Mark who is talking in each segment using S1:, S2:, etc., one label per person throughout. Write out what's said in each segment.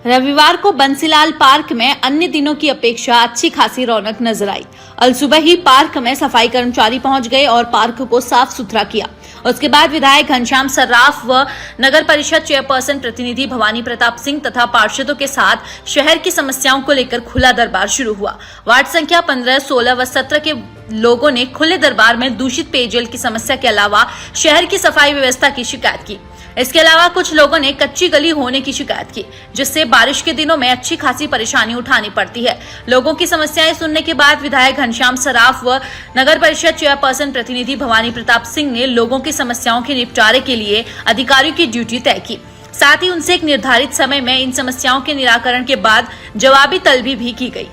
S1: रविवार को बंसीलाल पार्क में अन्य दिनों की अपेक्षा अच्छी खासी रौनक नजर आई। अलसुबह ही पार्क में सफाई कर्मचारी पहुंच गए और पार्क को साफ सुथरा किया। उसके बाद विधायक घनश्याम सर्राफ व नगर परिषद चेयरपर्सन प्रतिनिधि भवानी प्रताप सिंह तथा पार्षदों के साथ शहर की समस्याओं को लेकर खुला दरबार शुरू हुआ। वार्ड संख्या 15, 16 व 17 के लोगों ने खुले दरबार में दूषित पेयजल की समस्या के अलावा शहर की सफाई व्यवस्था की शिकायत की। इसके अलावा कुछ लोगों ने कच्ची गली होने की शिकायत की, जिससे बारिश के दिनों में अच्छी खासी परेशानी उठानी पड़ती है। लोगों की समस्याएं सुनने के बाद विधायक घनश्याम सर्राफ व नगर परिषद चेयरपर्सन प्रतिनिधि भवानी प्रताप सिंह ने लोगों की समस्याओं के निपटारे के लिए अधिकारियों की ड्यूटी तय की। साथ ही उनसे एक निर्धारित समय में इन समस्याओं के निराकरण के बाद जवाबी तलबी भी की गई,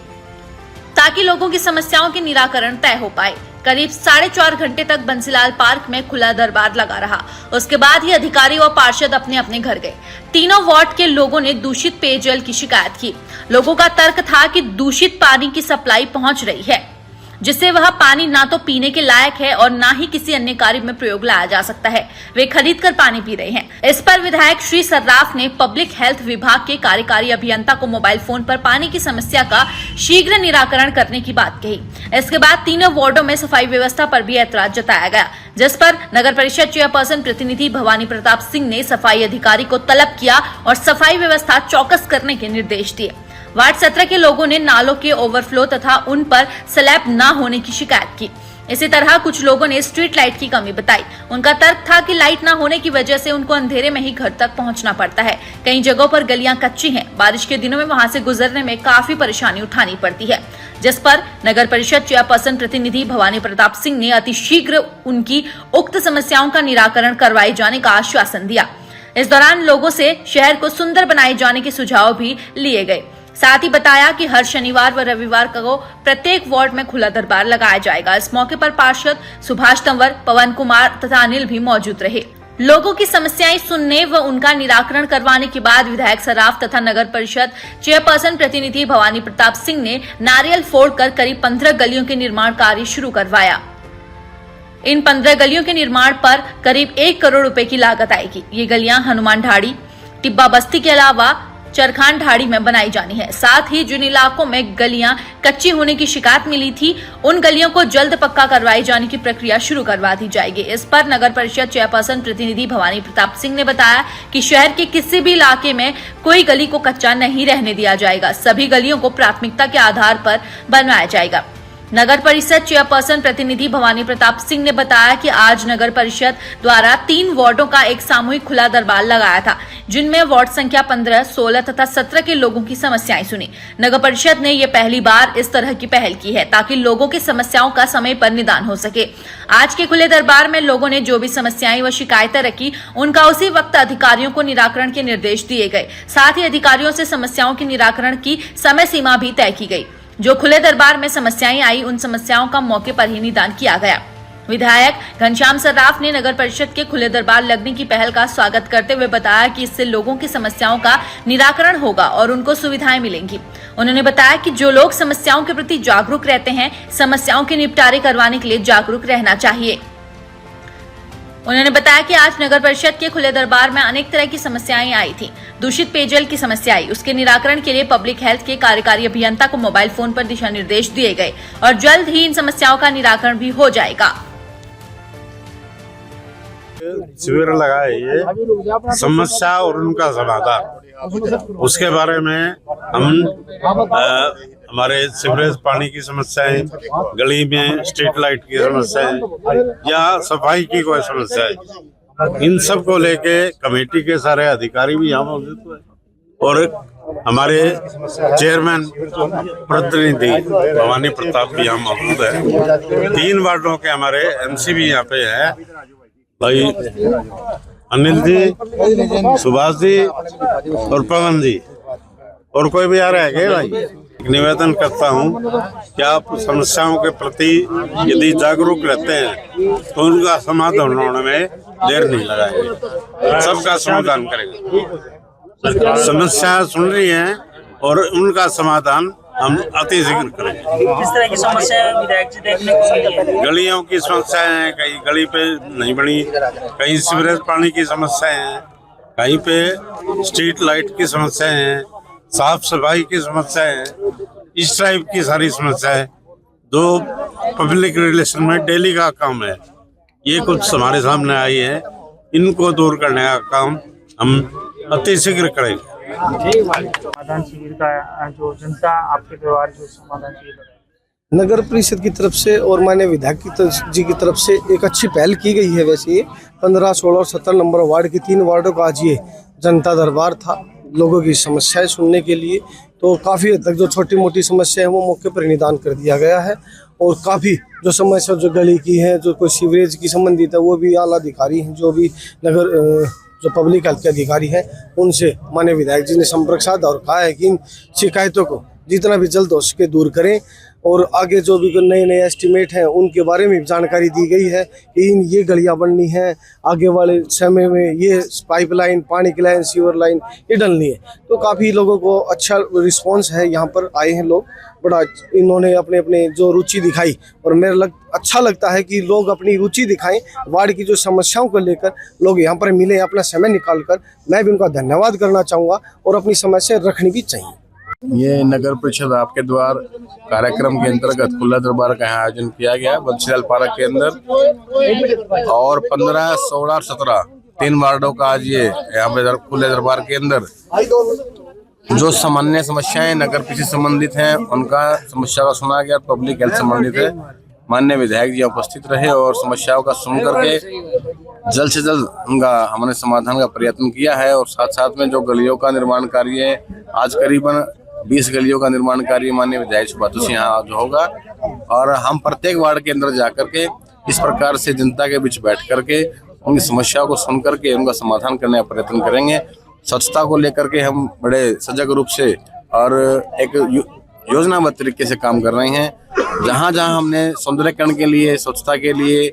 S1: ताकि लोगों की समस्याओं के निराकरण तय हो पाए। करीब 4.5 घंटे तक बंसीलाल पार्क में खुला दरबार लगा रहा। उसके बाद ही अधिकारी और पार्षद अपने अपने घर गए। तीनों वार्ड के लोगों ने दूषित पेयजल की शिकायत की। लोगों का तर्क था कि दूषित पानी की सप्लाई पहुंच रही है, जिससे वह पानी ना तो पीने के लायक है और ना ही किसी अन्य कार्य में प्रयोग लाया जा सकता है। वे खरीद कर पानी पी रहे हैं। इस पर विधायक श्री सर्राफ ने पब्लिक हेल्थ विभाग के कार्यकारी अभियंता को मोबाइल फोन पर पानी की समस्या का शीघ्र निराकरण करने की बात कही। इसके बाद तीनों वार्डों में सफाई व्यवस्था पर भी ऐतराज जताया गया, जिस पर नगर परिषद चेयरपर्सन प्रतिनिधि भवानी प्रताप सिंह ने सफाई अधिकारी को तलब किया और सफाई व्यवस्था चौकस करने के निर्देश दिए। वार्ड 17 के लोगों ने नालों के ओवरफ्लो तथा उन पर स्लैब न होने की शिकायत की। इसी तरह कुछ लोगों ने स्ट्रीट लाइट की कमी बताई। उनका तर्क था कि लाइट न होने की वजह से उनको अंधेरे में ही घर तक पहुंचना पड़ता है। कई जगहों पर गलियां कच्ची हैं। बारिश के दिनों में वहां से गुजरने में काफी परेशानी उठानी पड़ती है, जिस पर नगर परिषद चेयरपर्सन प्रतिनिधि भवानी प्रताप सिंह ने अतिशीघ्र उनकी उक्त समस्याओं का निराकरण करवाए जाने का आश्वासन दिया। इस दौरान लोगों से शहर को सुंदर बनाए जाने के सुझाव भी लिए गए। साथ ही बताया कि हर शनिवार व रविवार को प्रत्येक वार्ड में खुला दरबार लगाया जाएगा। इस मौके पर पार्षद सुभाष तंवर, पवन कुमार तथा अनिल भी मौजूद रहे। लोगों की समस्याएं सुनने व उनका निराकरण करवाने के बाद विधायक सर्राफ तथा नगर परिषद चेयरपर्सन प्रतिनिधि भवानी प्रताप सिंह ने नारियल फोड़कर करीब 15 गलियों के निर्माण कार्य शुरू करवाया। इन 15 गलियों के निर्माण पर करीब 1 करोड़ रुपए की लागत आएगी। ये गलियां हनुमान ढाड़ी, टिब्बा बस्ती के अलावा चरखान ढाड़ी में बनाई जानी है। साथ ही जिन इलाकों में गलियां कच्ची होने की शिकायत मिली थी, उन गलियों को जल्द पक्का करवाई जाने की प्रक्रिया शुरू करवा दी जाएगी। इस पर नगर परिषद चेयरपर्सन प्रतिनिधि भवानी प्रताप सिंह ने बताया कि शहर के किसी भी इलाके में कोई गली को कच्चा नहीं रहने दिया जाएगा। सभी गलियों को प्राथमिकता के आधार पर बनवाया जाएगा। नगर परिषद चेयरपर्सन प्रतिनिधि भवानी प्रताप सिंह ने बताया कि आज नगर परिषद द्वारा 3 वार्डों का एक सामूहिक खुला दरबार लगाया था, जिनमें वार्ड संख्या 15, 16 तथा 17 के लोगों की समस्याएं सुनी। नगर परिषद ने ये पहली बार इस तरह की पहल की है, ताकि लोगों की समस्याओं का समय पर निदान हो सके। आज के खुले दरबार में लोगों ने जो भी समस्याएं व शिकायतें रखी, उनका उसी वक्त अधिकारियों को निराकरण के निर्देश दिए गए। साथ ही अधिकारियों से समस्याओं के निराकरण की समय सीमा भी तय की गई। जो खुले दरबार में समस्याएं आई, उन समस्याओं का मौके पर ही निदान किया गया। विधायक घनश्याम सर्राफ ने नगर परिषद के खुले दरबार लगने की पहल का स्वागत करते हुए बताया कि इससे लोगों की समस्याओं का निराकरण होगा और उनको सुविधाएं मिलेंगी। उन्होंने बताया कि जो लोग समस्याओं के प्रति जागरूक रहते हैं, समस्याओं के निपटारे करवाने के लिए जागरूक रहना चाहिए। उन्होंने बताया कि आज नगर परिषद के खुले दरबार में अनेक तरह की समस्याएं आई थी। दूषित पेयजल की समस्या आई, उसके निराकरण के लिए पब्लिक हेल्थ के कार्यकारी अभियंता को मोबाइल फोन पर दिशा निर्देश दिए गए और जल्द ही इन समस्याओं का निराकरण भी हो जाएगा।
S2: शिविर लगाए ये समस्या और उनका समाधान, उसके बारे में हम हमारे सीवरेज पानी की समस्याएं, गली में स्ट्रीट लाइट की समस्याएं या सफाई की कोई समस्या है, इन सब को लेके कमेटी के सारे अधिकारी भी यहाँ मौजूद हैं और हमारे चेयरमैन प्रतिनिधि भवानी प्रताप भी यहाँ मौजूद है। 3 वार्डों के हमारे एमसी भी यहाँ पे है, भाई अनिल जी, सुभाष जी और पवन जी, और कोई भी आ रहा है क्या भाई? निवेदन करता हूँ कि आप समस्याओं के प्रति यदि जागरूक रहते हैं तो उनका समाधान होने में देर नहीं लगाएंगे, सबका समाधान करेंगे। समस्या सुन रही हैं और उनका समाधान हम अति शीघ्र करेंगे।
S3: किस तरह की समस्या विधायक जी देखने को मिली है?
S2: गलियों की समस्याएं हैं, कहीं गली पे नहीं बनी, कहीं सीवरेज पानी की समस्याएं हैं, कहीं पे स्ट्रीट लाइट की समस्याएं हैं, साफ सफाई की समस्याएं हैं, इस टाइप की सारी समस्याएं जो पब्लिक रिलेशन में डेली का काम है, ये कुछ हमारे सामने आई है। इनको दूर करने का काम हम अतिशीघ्र करेंगे।
S3: समाधान शिविर का जो जनता आपके व्यवहार जो समाधान शिविर का
S4: नगर परिषद की तरफ से और माननीय विधायक जी की तरफ से एक अच्छी पहल की गई है। वैसे ये 15, 16 और 17 नंबर वार्ड के 3 वार्डों का आज ये जनता दरबार था, लोगों की समस्याएं सुनने के लिए। तो काफ़ी हद तक जो छोटी मोटी समस्या है वो मौके पर निदान कर दिया गया है, और काफ़ी जो समस्या जो गली की है, जो कोई सीवरेज की संबंधित है, वो भी आला अधिकारी हैं, जो भी नगर जो पब्लिक हेल्थ के अधिकारी हैं, उनसे माननीय विधायक जी ने संपर्क साधा और कहा है कि इन शिकायतों को जितना भी जल्द हो सके दूर करें, और आगे जो भी नए नए एस्टीमेट हैं उनके बारे में जानकारी दी गई है कि ये गलियां बननी है, आगे वाले समय में ये पाइपलाइन, पानी की लाइन, सीवर लाइन ये डलनी है। तो काफ़ी लोगों को अच्छा रिस्पांस है, यहाँ पर आए हैं लोग, बड़ा इन्होंने अपने अपने जो रुचि दिखाई, और मेरा अच्छा लगता है कि लोग अपनी रुचि दिखाएं, वार्ड की जो समस्याओं को लेकर लोग यहाँ पर मिले अपना समय निकाल कर। मैं भी उनका धन्यवाद करना चाहूँगा, और अपनी समस्या रखनी भी चाहिए।
S5: ये नगर परिषद आपके द्वार कार्यक्रम के अंतर्गत खुला दरबार का आयोजन किया गया बंसीलाल पार्क के अंदर, और 15, 16 और 17 3 वार्डों का आज ये यहाँ पे खुले दरबार के अंदर जो सामान्य समस्याएं नगर परिषद संबंधित हैं उनका समस्या का सुना गया। पब्लिक हेल्थ संबंधित है, माननीय विधायक जी उपस्थित रहे और समस्याओं का सुन करके जल्द से जल्द उनका हमने समाधान का प्रयत्न किया है। और साथ साथ में जो गलियों का निर्माण कार्य है, आज करीबन 20 गलियों का निर्माण कार्य माननीय विधायक सुभाष से यहाँ जो होगा, और हम प्रत्येक वार्ड के अंदर जाकर के इस प्रकार से जनता के बीच बैठ करके उनकी समस्याओं को सुन करके उनका समाधान करने का प्रयत्न करेंगे। स्वच्छता को लेकर के हम बड़े सजग रूप से और एक योजनाबद्ध तरीके से काम कर रहे हैं। जहाँ जहाँ हमने सौंदर्यीकरण के लिए, स्वच्छता के लिए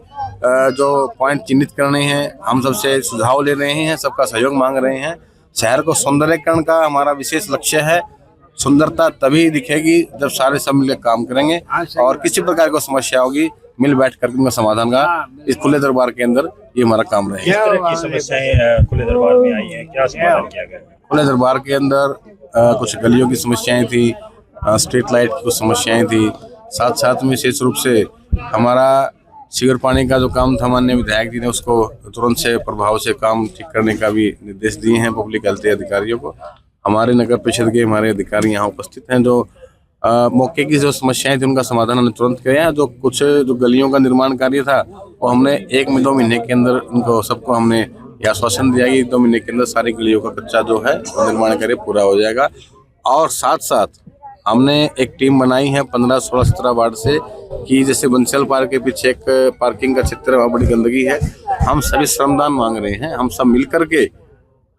S5: जो पॉइंट चिन्हित करने हैं, हम सबसे सुझाव ले रहे हैं, सबका सहयोग मांग रहे हैं। शहर को सौंदर्यीकरण का हमारा विशेष लक्ष्य है। सुंदरता तभी दिखेगी जब सारे सब मिलकर काम करेंगे, और किसी प्रकार की समस्या होगी मिल बैठ कर उनका समाधान का इस खुले दरबार के अंदर ये हमारा काम रहेगा।
S3: किस तरह की समस्याएं खुले दरबार में आई हैं, क्या समाधान किया गया?
S5: खुले दरबार के अंदर कुछ गलियों की समस्याएं थी, स्ट्रीट लाइट की कुछ समस्याएं थी, साथ साथ में विशेष रूप से हमारा सीवर पानी का जो काम था, माननीय विधायक जी ने उसको तुरंत से प्रभाव से काम ठीक करने का भी निर्देश दिए हैं पब्लिक हेल्थ अधिकारियों को। हमारे नगर परिषद के हमारे अधिकारी यहाँ उपस्थित हैं, जो मौके की जो समस्याएं थी उनका समाधान हमने तुरंत किया। जो कुछ जो गलियों का निर्माण कार्य था वो हमने 1 में 2 महीने के अंदर उनको सबको हमने यह आश्वासन दिया कि 2 महीने के अंदर सारी गलियों का कच्चा जो है निर्माण कार्य पूरा हो जाएगा। और साथ साथ हमने एक टीम बनाई है 15, 16, 17 वार्ड से, कि जैसे बंसीलाल पार्क के पीछे एक पार्किंग का क्षेत्र है, वहाँ बड़ी गंदगी है। हम सभी श्रमदान मांग रहे हैं, हम सब मिल करके,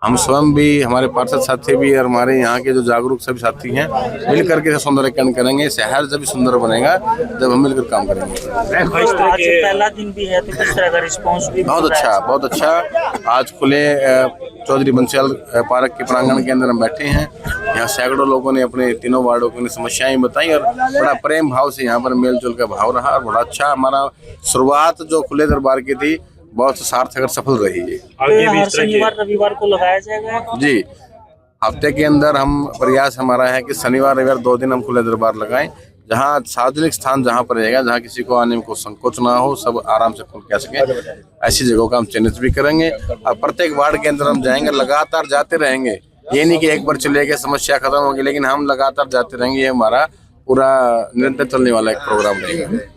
S5: हम स्वयं भी, हमारे पार्षद साथी भी और हमारे यहाँ के जो जागरूक सभी साथी हैं मिल करके सौंदर्यीकरण करेंगे। शहर जब सुंदर बनेगा जब हम मिलकर काम करेंगे।
S3: आज पहला दिन भी है तो किस तरह का रिस्पांस भी?
S5: बहुत अच्छा, बहुत अच्छा। आज खुले चौधरी बंसीलाल पार्क के प्रांगण के अंदर हम बैठे हैं। यहाँ सैकड़ों लोगों ने अपने तीनों वार्डों की समस्याएं बताई, और बड़ा प्रेम भाव से यहाँ पर मेल जोल का भाव रहा, और बड़ा अच्छा हमारा शुरुआत जो खुले दरबार की थी बहुत सार्थक और सफल रही है।
S3: हर शनिवार रविवार को लगाया जाएगा
S5: जी। हफ्ते के अंदर हम प्रयास हमारा है कि शनिवार रविवार 2 दिन हम खुले दरबार लगाएं, जहां सार्वजनिक स्थान जहां पर रहेगा, जहां किसी को आने में कोई संकोच ना हो, सब आराम से खुल के आ सके, ऐसी जगहों का हम चिन्हित भी करेंगे। और प्रत्येक वार्ड के अंदर हम जाएंगे, लगातार जाते रहेंगे। ये नहीं कि एक बार चले गए समस्या खत्म होगी, लेकिन हम लगातार जाते रहेंगे। ये हमारा पूरा निरंतर चलने वाला एक प्रोग्राम रहेगा।